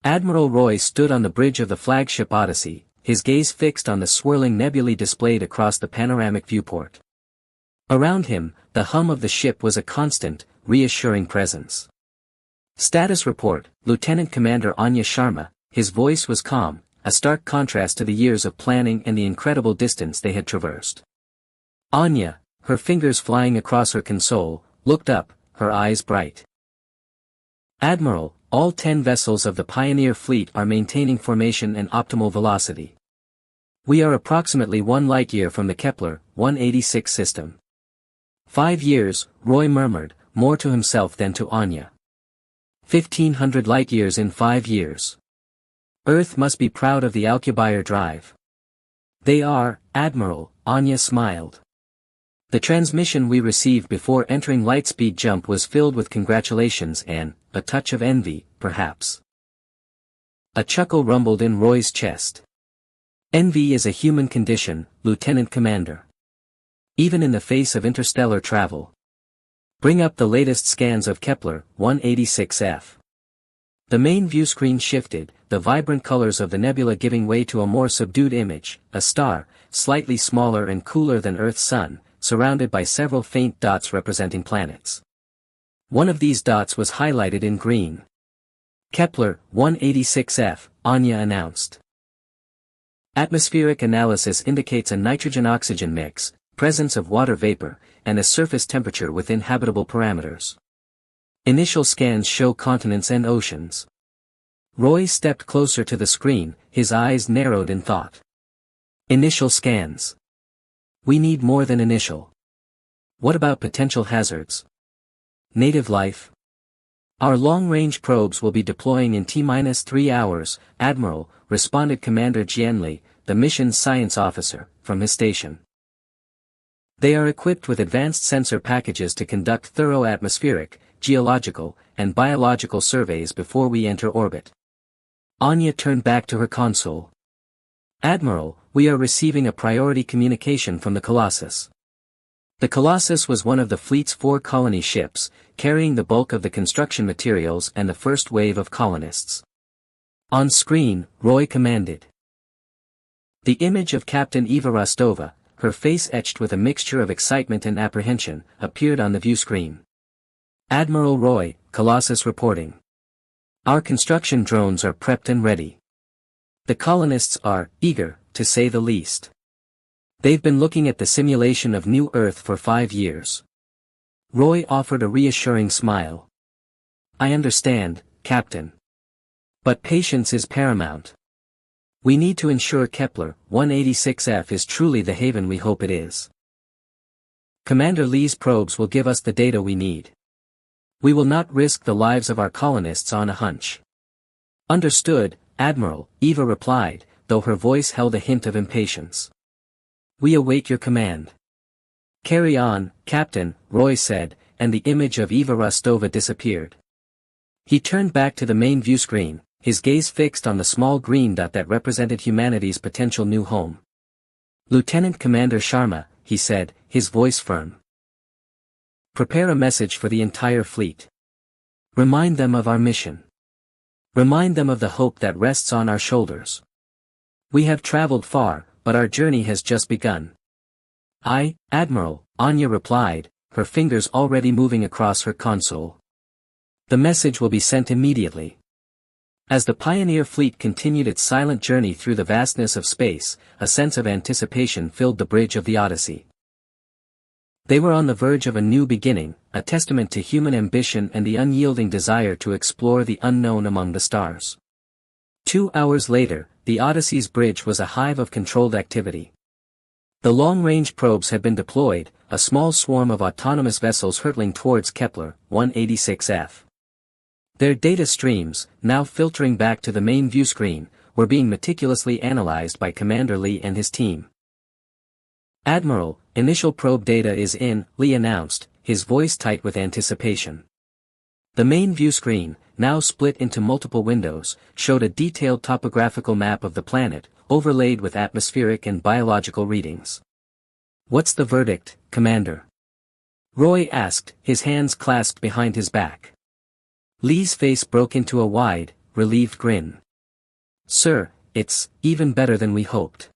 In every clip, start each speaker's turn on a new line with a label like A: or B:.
A: Admiral Roy stood on the bridge of the flagship Odyssey, his gaze fixed on the swirling nebulae displayed across the panoramic viewport. Around him, the hum of the ship was a constant, reassuring presence. Status report, Lieutenant Commander Anya Sharma. His voice was calm, a stark contrast to the years of planning and the incredible distance they had traversed. Anya, her fingers flying across her console, looked up, her eyes bright. Admiral, all 10 vessels of the Pioneer Fleet are maintaining formation and optimal velocity. We are approximately 1 light-year from the Kepler 186 system. 5 years, Roy murmured, more to himself than to Anya. 1,500 light-years in 5 years. Earth must be proud of the Alcubierre drive. They are, Admiral, Anya smiled. The transmission we received before entering lightspeed jump was filled with congratulations and, a touch of envy, perhaps. A chuckle rumbled in Roy's chest. Envy is a human condition, Lieutenant Commander. Even in the face of interstellar travel. Bring up the latest scans of Kepler 186f. The main view screen shifted, the vibrant colors of the nebula giving way to a more subdued image, a star, slightly smaller and cooler than Earth's sun, surrounded by several faint dots representing planets. One of these dots was highlighted in green. Kepler 186f, Anya announced. Atmospheric analysis indicates a nitrogen-oxygen mix, presence of water vapor, and a surface temperature within habitable parameters. Initial scans show continents and oceans. Roy stepped closer to the screen, his eyes narrowed in thought. Initial scans. We need more than initial. What about potential hazards? Native life? Our long-range probes will be deploying in T-3 hours, Admiral, responded Commander Jianli, the mission's science officer, from his station. They are equipped with advanced sensor packages to conduct thorough atmospheric, geological, and biological surveys before we enter orbit. Anya turned back to her console. Admiral, we are receiving a priority communication from the Colossus. The Colossus was one of the fleet's 4 colony ships, carrying the bulk of the construction materials and the first wave of colonists. On screen, Roy commanded. The image of Captain Eva Rostova, her face etched with a mixture of excitement and apprehension, appeared on the view screen. Admiral Roy, Colossus reporting. Our construction drones are prepped and ready. The colonists are eager, to say the least. They've been looking at the simulation of New Earth for 5 years. Roy offered a reassuring smile. I understand, Captain. But patience is paramount. We need to ensure Kepler 186f is truly the haven we hope it is. Commander Lee's probes will give us the data we need. We will not risk the lives of our colonists on a hunch. Understood, Admiral, Eva replied, though her voice held a hint of impatience. We await your command. Carry on, Captain, Roy said, and the image of Eva Rostova disappeared. He turned back to the main view screen, his gaze fixed on the small green dot that represented humanity's potential new home. Lieutenant Commander Sharma, he said, his voice firm. Prepare a message for the entire fleet. Remind them of our mission. Remind them of the hope that rests on our shoulders. We have traveled far, but our journey has just begun. Aye, Admiral, Anya replied, her fingers already moving across her console. The message will be sent immediately. As the Pioneer fleet continued its silent journey through the vastness of space, a sense of anticipation filled the bridge of the Odyssey. They were on the verge of a new beginning, a testament to human ambition and the unyielding desire to explore the unknown among the stars. 2 hours later, the Odyssey's bridge was a hive of controlled activity. The long-range probes had been deployed, a small swarm of autonomous vessels hurtling towards Kepler 186f. Their data streams, now filtering back to the main view screen, were being meticulously analyzed by Commander Lee and his team. Admiral, initial probe data is in, Lee announced, his voice tight with anticipation. The main view screen, now split into multiple windows, showed a detailed topographical map of the planet, overlaid with atmospheric and biological readings. What's the verdict, Commander? Roy asked, his hands clasped behind his back. Lee's face broke into a wide, relieved grin. Sir, it's even better than we hoped.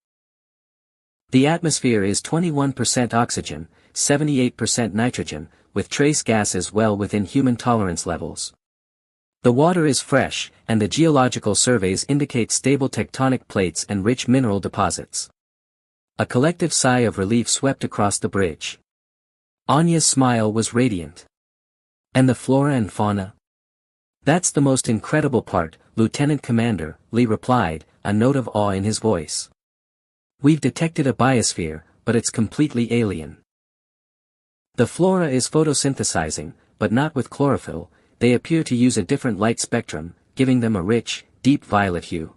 A: The atmosphere is 21% oxygen, 78% nitrogen, with trace gases well within human tolerance levels. The water is fresh, and the geological surveys indicate stable tectonic plates and rich mineral deposits. A collective sigh of relief swept across the bridge. Anya's smile was radiant. And the flora and fauna? That's the most incredible part, Lieutenant Commander, Lee replied, a note of awe in his voice. We've detected a biosphere, but it's completely alien. The flora is photosynthesizing, but not with chlorophyll. They appear to use a different light spectrum, giving them a rich, deep violet hue.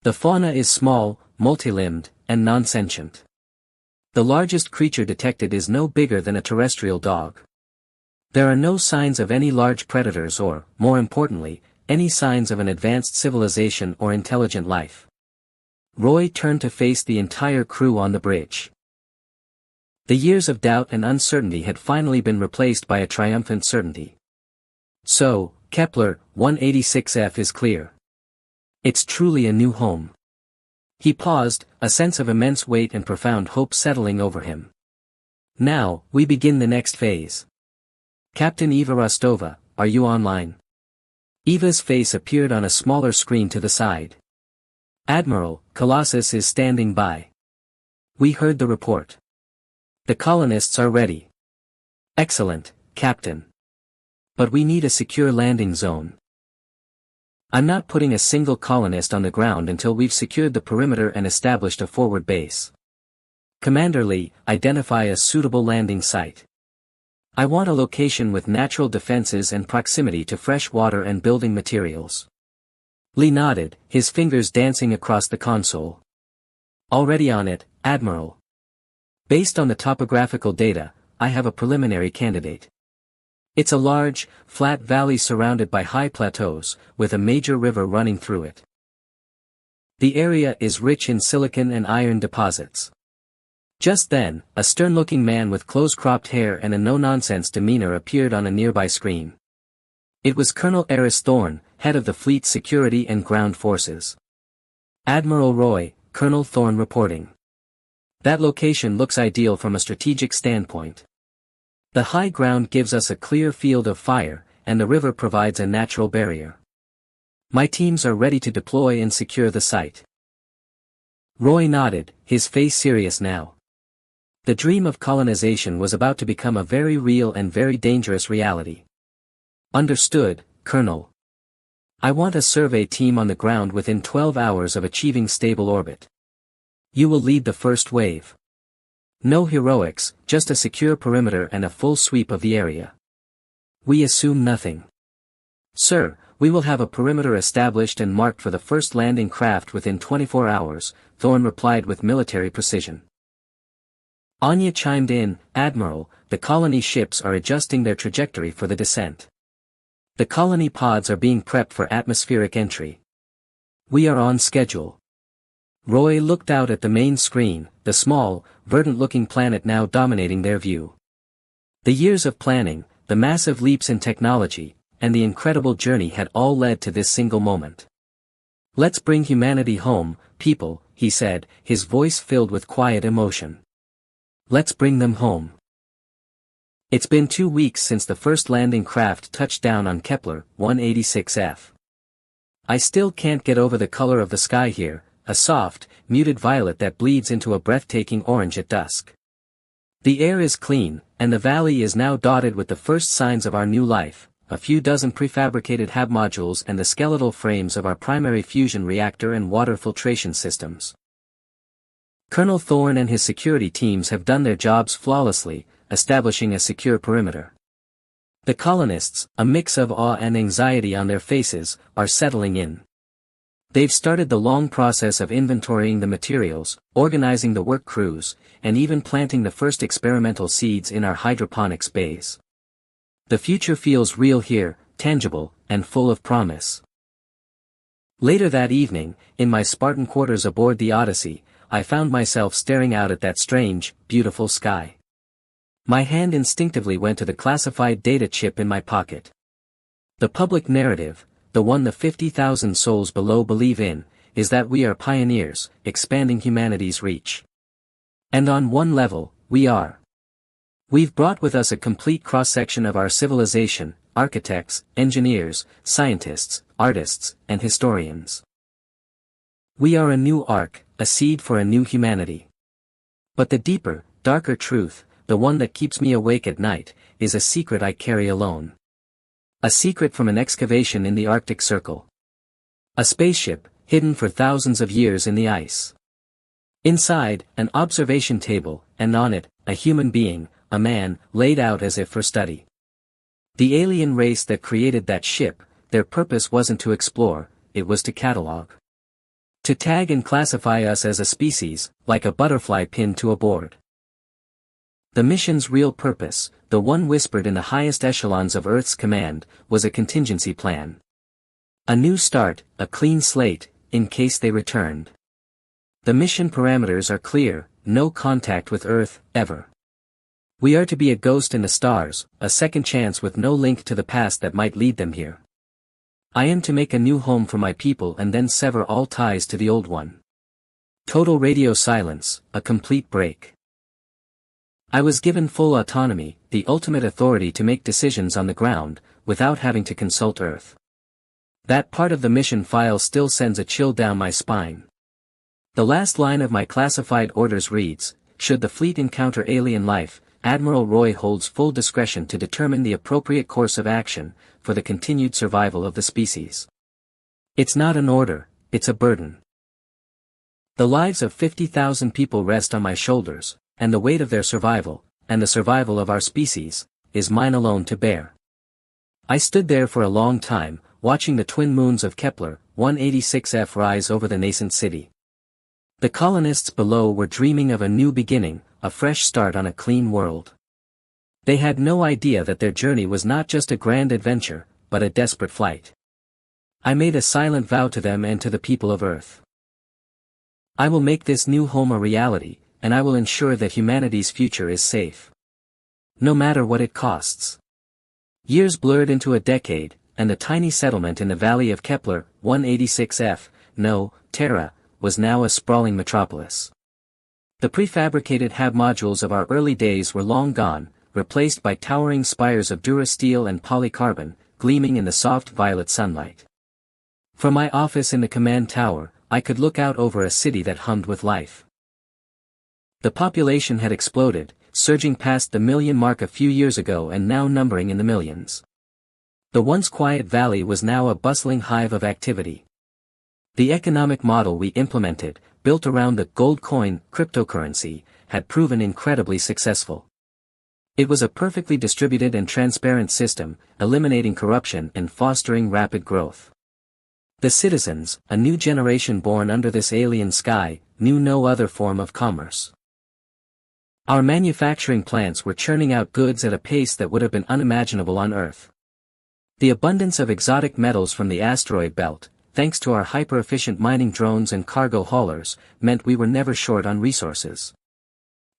A: The fauna is small, multi-limbed, and non-sentient. The largest creature detected is no bigger than a terrestrial dog. There are no signs of any large predators or, more importantly, any signs of an advanced civilization or intelligent life. Roy turned to face the entire crew on the bridge. The years of doubt and uncertainty had finally been replaced by a triumphant certainty. So, Kepler 186f is clear. It's truly a new home. He paused, a sense of immense weight and profound hope settling over him. Now, we begin the next phase. Captain Eva Rostova, are you online? Eva's face appeared on a smaller screen to the side. Admiral, Colossus is standing by. We heard the report. The colonists are ready. Excellent, Captain. But we need a secure landing zone. I'm not putting a single colonist on the ground until we've secured the perimeter and established a forward base. Commander Lee, identify a suitable landing site. I want a location with natural defenses and proximity to fresh water and building materials. Lee nodded, his fingers dancing across the console. Already on it, Admiral. Based on the topographical data, I have a preliminary candidate. It's a large, flat valley surrounded by high plateaus, with a major river running through it. The area is rich in silicon and iron deposits. Just then, a stern-looking man with close-cropped hair and a no-nonsense demeanor appeared on a nearby screen. It was Colonel Eris Thorne, head of the fleet's security and ground forces. Admiral Roy, Colonel Thorne reporting. That location looks ideal from a strategic standpoint. The high ground gives us a clear field of fire, and the river provides a natural barrier. My teams are ready to deploy and secure the site. Roy nodded, his face serious now. The dream of colonization was about to become a very real and very dangerous reality. Understood, Colonel. I want a survey team on the ground within 12 hours of achieving stable orbit. You will lead the first wave. No heroics, just a secure perimeter and a full sweep of the area. We assume nothing. Sir, we will have a perimeter established and marked for the first landing craft within 24 hours, Thorne replied with military precision. Anya chimed in, Admiral, the colony ships are adjusting their trajectory for the descent. The colony pods are being prepped for atmospheric entry. We are on schedule. Roy looked out at the main screen, the small, verdant-looking planet now dominating their view. The years of planning, the massive leaps in technology, and the incredible journey had all led to this single moment. Let's bring humanity home, people, he said, his voice filled with quiet emotion. Let's bring them home. It's been 2 weeks since the first landing craft touched down on Kepler 186f. I still can't get over the color of the sky here, a soft, muted violet that bleeds into a breathtaking orange at dusk. The air is clean, and the valley is now dotted with the first signs of our new life, a few dozen prefabricated HAB modules and the skeletal frames of our primary fusion reactor and water filtration systems. Colonel Thorne and his security teams have done their jobs flawlessly, establishing a secure perimeter. The colonists, a mix of awe and anxiety on their faces, are settling in. They've started the long process of inventorying the materials, organizing the work crews, and even planting the first experimental seeds in our hydroponics bays. The future feels real here, tangible, and full of promise. Later that evening, in my Spartan quarters aboard the Odyssey, I found myself staring out at that strange, beautiful sky. My hand instinctively went to the classified data chip in my pocket. The public narrative, the one the 50,000 souls below believe in, is that we are pioneers, expanding humanity's reach. And on one level, we are. We've brought with us a complete cross-section of our civilization, architects, engineers, scientists, artists, and historians. We are a new ark, a seed for a new humanity. But the deeper, darker truth, the one that keeps me awake at night, is a secret I carry alone. A secret from an excavation in the Arctic Circle. A spaceship, hidden for thousands of years in the ice. Inside, an observation table, and on it, a human being, a man, laid out as if for study. The alien race that created that ship, their purpose wasn't to explore, it was to catalog. To tag and classify us as a species, like a butterfly pinned to a board. The mission's real purpose, the one whispered in the highest echelons of Earth's command, was a contingency plan. A new start, a clean slate, in case they returned. The mission parameters are clear: no contact with Earth, ever. We are to be a ghost in the stars, a second chance with no link to the past that might lead them here. I am to make a new home for my people and then sever all ties to the old one. Total radio silence, a complete break. I was given full autonomy, the ultimate authority to make decisions on the ground, without having to consult Earth. That part of the mission file still sends a chill down my spine. The last line of my classified orders reads, should the fleet encounter alien life, Admiral Roy holds full discretion to determine the appropriate course of action, for the continued survival of the species. It's not an order, it's a burden. The lives of 50,000 people rest on my shoulders, and the weight of their survival, and the survival of our species, is mine alone to bear. I stood there for a long time, watching the twin moons of Kepler, 186f rise over the nascent city. The colonists below were dreaming of a new beginning, a fresh start on a clean world. They had no idea that their journey was not just a grand adventure, but a desperate flight. I made a silent vow to them and to the people of Earth. I will make this new home a reality, and I will ensure that humanity's future is safe. No matter what it costs. Years blurred into a decade, and the tiny settlement in the valley of Kepler, 186f, no, Terra, was now a sprawling metropolis. The prefabricated hab modules of our early days were long gone, replaced by towering spires of durasteel and polycarbon, gleaming in the soft violet sunlight. From my office in the command tower, I could look out over a city that hummed with life. The population had exploded, surging past the million mark a few years ago and now numbering in the millions. The once quiet valley was now a bustling hive of activity. The economic model we implemented, built around the gold coin, cryptocurrency, had proven incredibly successful. It was a perfectly distributed and transparent system, eliminating corruption and fostering rapid growth. The citizens, a new generation born under this alien sky, knew no other form of commerce. Our manufacturing plants were churning out goods at a pace that would have been unimaginable on Earth. The abundance of exotic metals from the asteroid belt, thanks to our hyper-efficient mining drones and cargo haulers, meant we were never short on resources.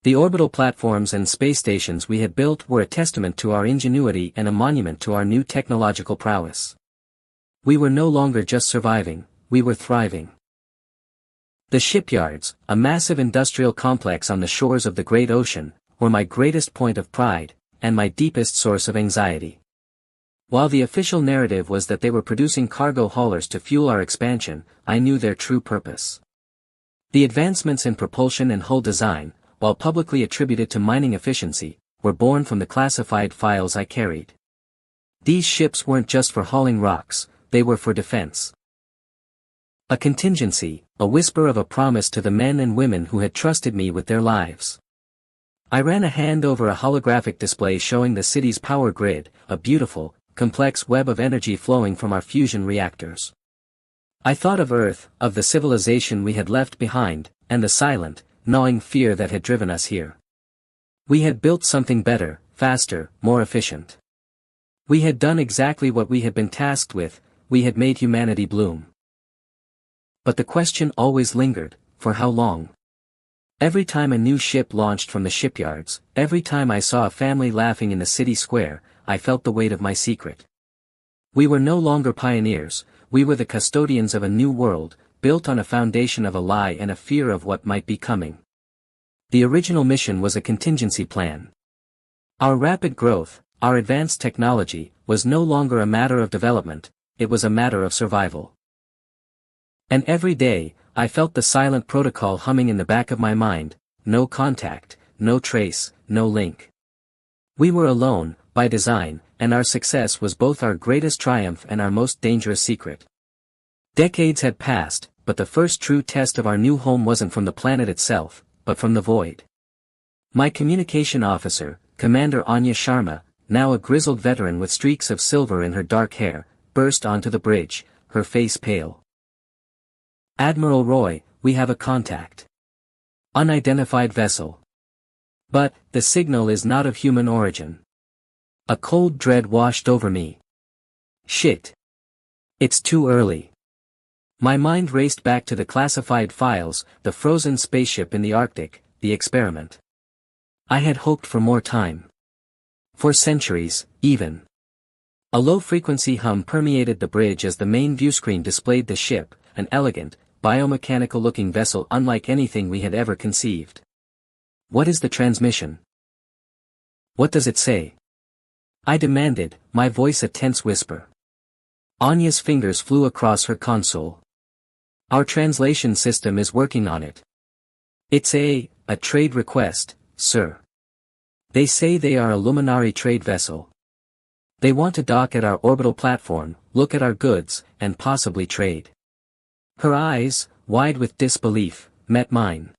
A: The orbital platforms and space stations we had built were a testament to our ingenuity and a monument to our new technological prowess. We were no longer just surviving, we were thriving. The shipyards, a massive industrial complex on the shores of the great ocean, were my greatest point of pride, and my deepest source of anxiety. While the official narrative was that they were producing cargo haulers to fuel our expansion, I knew their true purpose. The advancements in propulsion and hull design, while publicly attributed to mining efficiency, were born from the classified files I carried. These ships weren't just for hauling rocks, they were for defense. A contingency, a whisper of a promise to the men and women who had trusted me with their lives. I ran a hand over a holographic display showing the city's power grid, a beautiful, complex web of energy flowing from our fusion reactors. I thought of Earth, of the civilization we had left behind, and the silent, gnawing fear that had driven us here. We had built something better, faster, more efficient. We had done exactly what we had been tasked with, we had made humanity bloom. But the question always lingered, for how long? Every time a new ship launched from the shipyards, every time I saw a family laughing in the city square, I felt the weight of my secret. We were no longer pioneers, we were the custodians of a new world, built on a foundation of a lie and a fear of what might be coming. The original mission was a contingency plan. Our rapid growth, our advanced technology, was no longer a matter of development, it was a matter of survival. And every day, I felt the silent protocol humming in the back of my mind: no contact, no trace, no link. We were alone, by design, and our success was both our greatest triumph and our most dangerous secret. Decades had passed, but the first true test of our new home wasn't from the planet itself, but from the void. My communication officer, Commander Anya Sharma, now a grizzled veteran with streaks of silver in her dark hair, burst onto the bridge, her face pale. "Admiral Roy, we have a contact. Unidentified vessel. But, the signal is not of human origin." A cold dread washed over me. Shit. It's too early. My mind raced back to the classified files, the frozen spaceship in the Arctic, the experiment. I had hoped for more time. For centuries, even. A low-frequency hum permeated the bridge as the main viewscreen displayed the ship, an elegant, biomechanical-looking vessel unlike anything we had ever conceived. "What is the transmission? What does it say?" I demanded, my voice a tense whisper. Anya's fingers flew across her console. "Our translation system is working on it. It's a trade request, sir. They say they are a luminary trade vessel. They want to dock at our orbital platform, look at our goods, and possibly trade." Her eyes, wide with disbelief, met mine.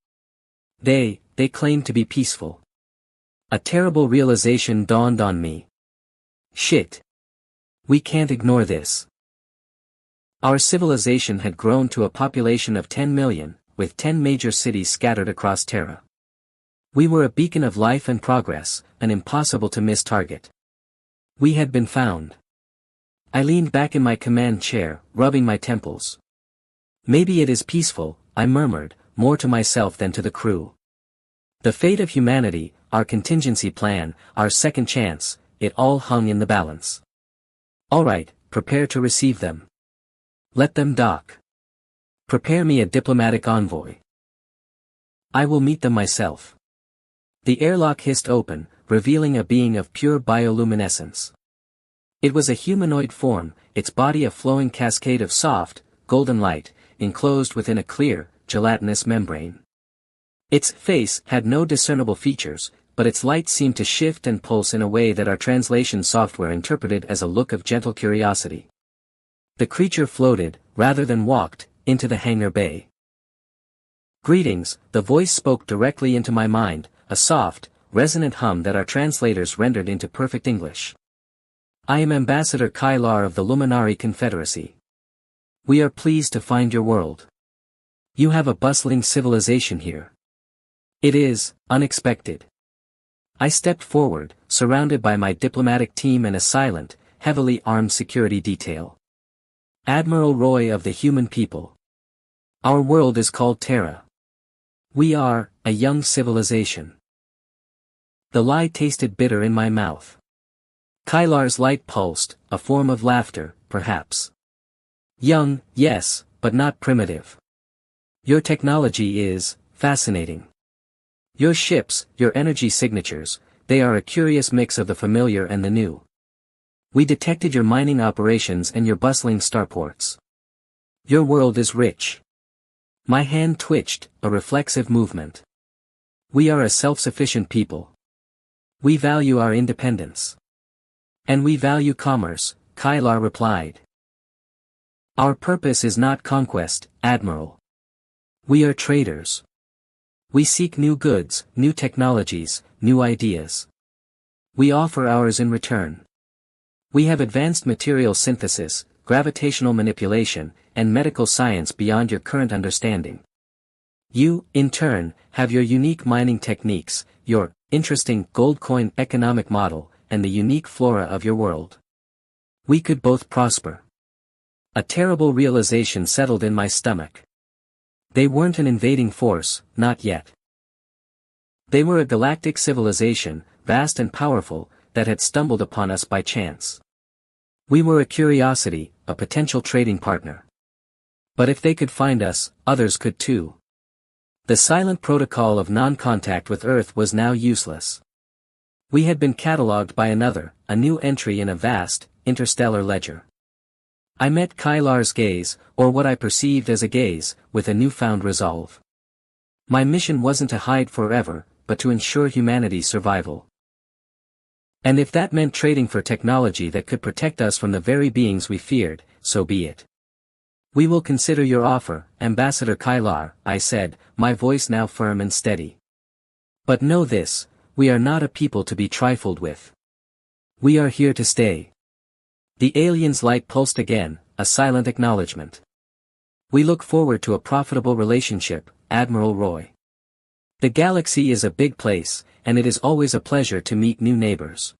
A: They claim to be peaceful. A terrible realization dawned on me. Shit. We can't ignore this. Our civilization had grown to a population of 10 million, with 10 major cities scattered across Terra. We were a beacon of life and progress, an impossible-to-miss target. We had been found. I leaned back in my command chair, rubbing my temples. "Maybe it is peaceful," I murmured, more to myself than to the crew. The fate of humanity, our contingency plan, our second chance, it all hung in the balance. "All right, prepare to receive them. Let them dock. Prepare me a diplomatic envoy. I will meet them myself." The airlock hissed open, revealing a being of pure bioluminescence. It was a humanoid form, its body a flowing cascade of soft, golden light, enclosed within a clear, gelatinous membrane. Its face had no discernible features, but its light seemed to shift and pulse in a way that our translation software interpreted as a look of gentle curiosity. The creature floated, rather than walked, into the hangar bay. "Greetings," the voice spoke directly into my mind, a soft, resonant hum that our translators rendered into perfect English. "I am Ambassador Kylar of the Luminari Confederacy. We are pleased to find your world. You have a bustling civilization here. It is unexpected." I stepped forward, surrounded by my diplomatic team and a silent, heavily armed security detail. "Admiral Roy of the human people. Our world is called Terra. We are a young civilization." The lie tasted bitter in my mouth. Kylar's light pulsed, a form of laughter, perhaps. "Young, yes, but not primitive. Your technology is fascinating. Your ships, your energy signatures, they are a curious mix of the familiar and the new. We detected your mining operations and your bustling starports. Your world is rich." My hand twitched, a reflexive movement. "We are a self-sufficient people. We value our independence. And we value commerce," Kylar replied. "Our purpose is not conquest, Admiral. We are traders. We seek new goods, new technologies, new ideas. We offer ours in return. We have advanced material synthesis, gravitational manipulation, and medical science beyond your current understanding. You, in turn, have your unique mining techniques, your interesting gold coin economic model, and the unique flora of your world. We could both prosper." A terrible realization settled in my stomach. They weren't an invading force, not yet. They were a galactic civilization, vast and powerful, that had stumbled upon us by chance. We were a curiosity, a potential trading partner. But if they could find us, others could too. The silent protocol of non-contact with Earth was now useless. We had been catalogued by another, a new entry in a vast, interstellar ledger. I met Kylar's gaze, or what I perceived as a gaze, with a newfound resolve. My mission wasn't to hide forever, but to ensure humanity's survival. And if that meant trading for technology that could protect us from the very beings we feared, so be it. We will consider your offer, Ambassador Kylar, I said, my voice now firm and steady. But know this, we are not a people to be trifled with. We are here to stay. The alien's light pulsed again, a silent acknowledgement. We look forward to a profitable relationship, Admiral Roy. The galaxy is a big place, and it is always a pleasure to meet new neighbors.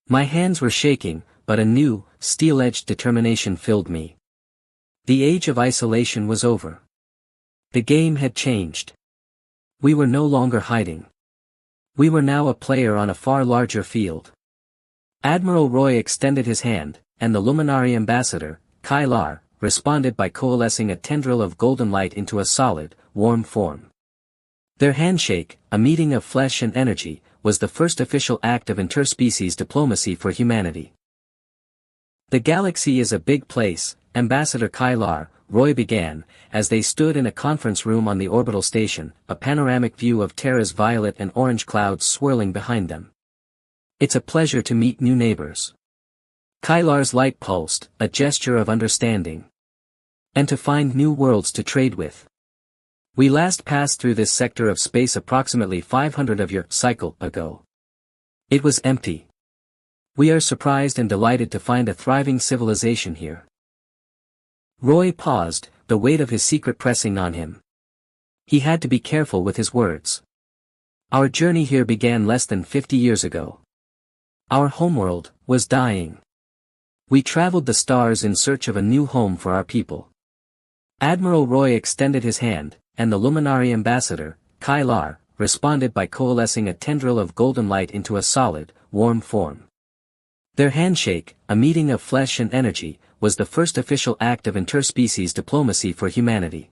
A: My hands were shaking, but a new, steel-edged determination filled me. The age of isolation was over. The game had changed. We were no longer hiding. We were now a player on a far larger field. Admiral Roy extended his hand, and the Luminary Ambassador, Kylar, responded by coalescing a tendril of golden light into a solid, warm form. Their handshake, a meeting of flesh and energy, was the first official act of interspecies diplomacy for humanity. The galaxy is a big place, Ambassador Kylar, Roy began, as they stood in a conference room on the orbital station, a panoramic view of Terra's violet and orange clouds swirling behind them. It's a pleasure to meet new neighbors. Kylar's light pulsed, a gesture of understanding. And to find new worlds to trade with. We last passed through this sector of space approximately 500 of your cycle ago. It was empty. We are surprised and delighted to find a thriving civilization here. Roy paused, the weight of his secret pressing on him. He had to be careful with his words. Our journey here began less than 50 years ago. Our homeworld was dying. We traveled the stars in search of a new home for our people. Admiral Roy extended his hand, and the Luminary Ambassador, Kylar, responded by coalescing a tendril of golden light into a solid, warm form. Their handshake, a meeting of flesh and energy, was the first official act of interspecies diplomacy for humanity.